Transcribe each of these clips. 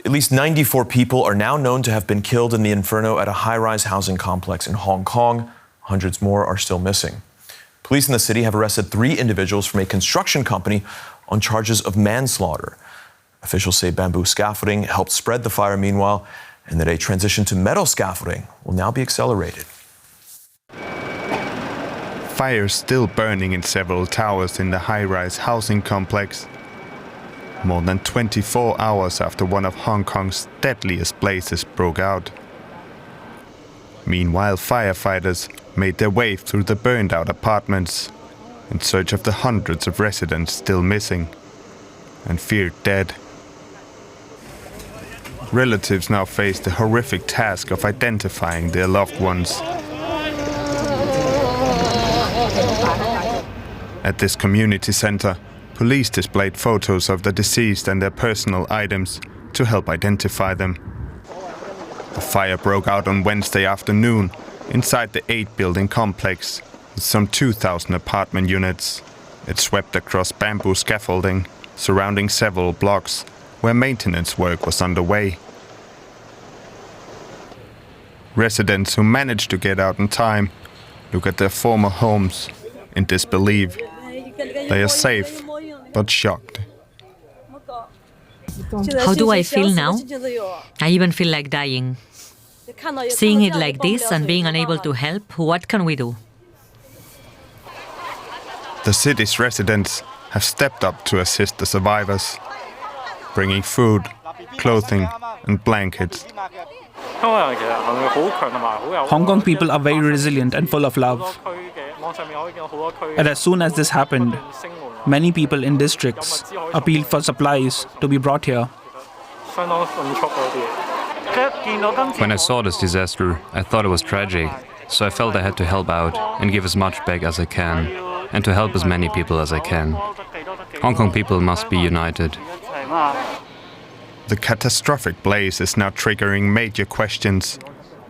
At least 94 people are now known to have been killed in the inferno at a high-rise housing complex in Hong Kong. Hundreds more are still missing. Police in the city have arrested 3 individuals from a construction company on charges of manslaughter. Officials say bamboo scaffolding helped spread the fire meanwhile, and that a transition to metal scaffolding will now be accelerated. Fires still burning in several towers in the high-rise housing complex. More than 24 hours after one of Hong Kong's deadliest blazes broke out. Meanwhile, firefighters made their way through the burned-out apartments in search of the hundreds of residents still missing and feared dead. Relatives now face the horrific task of identifying their loved ones. At this community center, police displayed photos of the deceased and their personal items to help identify them. The fire broke out on Wednesday afternoon inside the 8-building complex with some 2,000 apartment units. It swept across bamboo scaffolding surrounding several blocks where maintenance work was underway. Residents who managed to get out in time look at their former homes in disbelief. They are safe, but shocked. How do I feel now? I even feel like dying. Seeing it like this and being unable to help, what can we do? The city's residents have stepped up to assist the survivors, bringing food, clothing, and blankets. Hong Kong people are very resilient and full of love. And as soon as this happened, many people in districts appealed for supplies to be brought here. When I saw this disaster, I thought it was tragic, so I felt I had to help out and give as much back as I can, and to help as many people as I can. Hong Kong people must be united. The catastrophic blaze is now triggering major questions.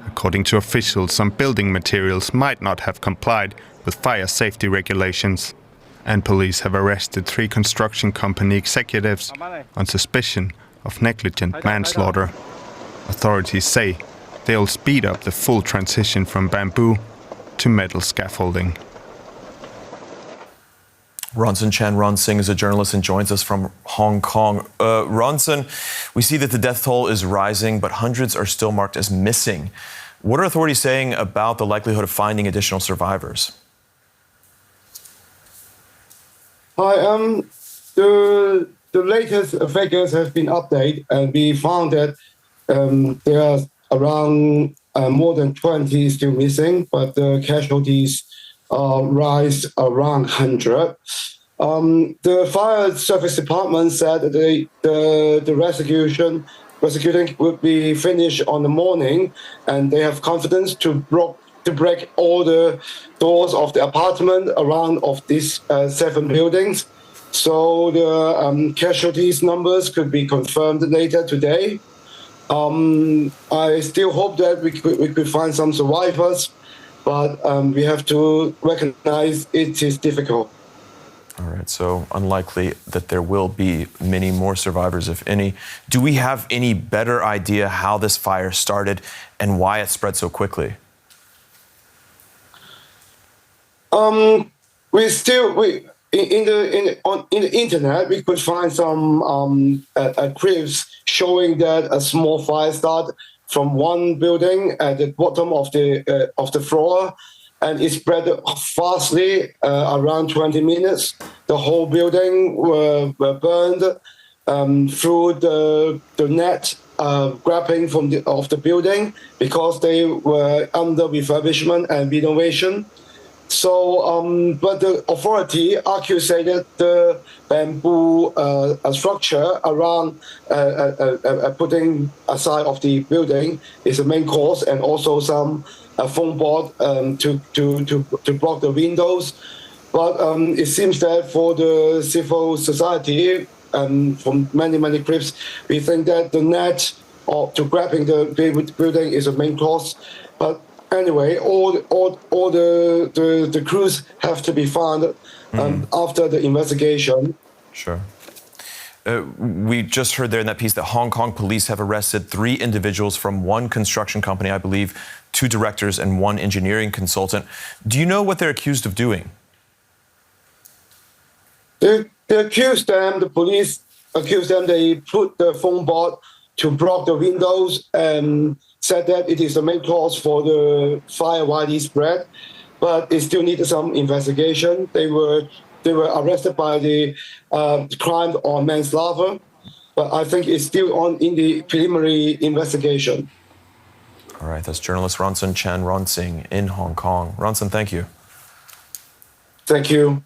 According to officials, some building materials might not have complied with fire safety regulations, and police have arrested 3 construction company executives on suspicion of negligent manslaughter. Authorities say they'll speed up the full transition from bamboo to metal scaffolding. Ronson Chan-Ronsing is a journalist and joins us from Hong Kong. Ronson, we see that the death toll is rising, but hundreds are still marked as missing. What are authorities saying about the likelihood of finding additional survivors? Hi, the latest figures have been updated, and we found that there are around more than 20 still missing, but the casualties rise around 100. The fire service department said that the rescuing would be finished on the morning, and they have confidence to break all the doors of the apartment around of these 7 buildings. So the casualties numbers could be confirmed later today. I still hope that we could find some survivors, but we have to recognize it is difficult. All right, so unlikely that there will be many more survivors, if any. Do we have any better idea how this fire started and why it spread so quickly? In the internet we could find some clips showing that a small fire started from one building at the bottom of the floor, and it spread fastly around 20 minutes. The whole building were burned through the net grabbing of the building because they were under refurbishment and renovation. So, but the authority argues that the bamboo structure around putting aside of the building is the main cause, and also some foam board to block the windows. But it seems that for the civil society, from many clips, we think that the net to grabbing the building is the main cause. But anyway, all the crews have to be found after the investigation. Sure. We just heard there in that piece that Hong Kong police have arrested 3 individuals from one construction company, I believe 2 directors and 1 engineering consultant. Do you know what they're accused of doing? They accused them, the police accused them, they put the foam board to block the windows and said that it is the main cause for the fire widely spread, but it still needed some investigation. They were arrested by the crime on manslaughter, but I think it's still on in the preliminary investigation. All right, that's journalist Ronson Chan Ronsing in Hong Kong. Ronson, thank you. Thank you.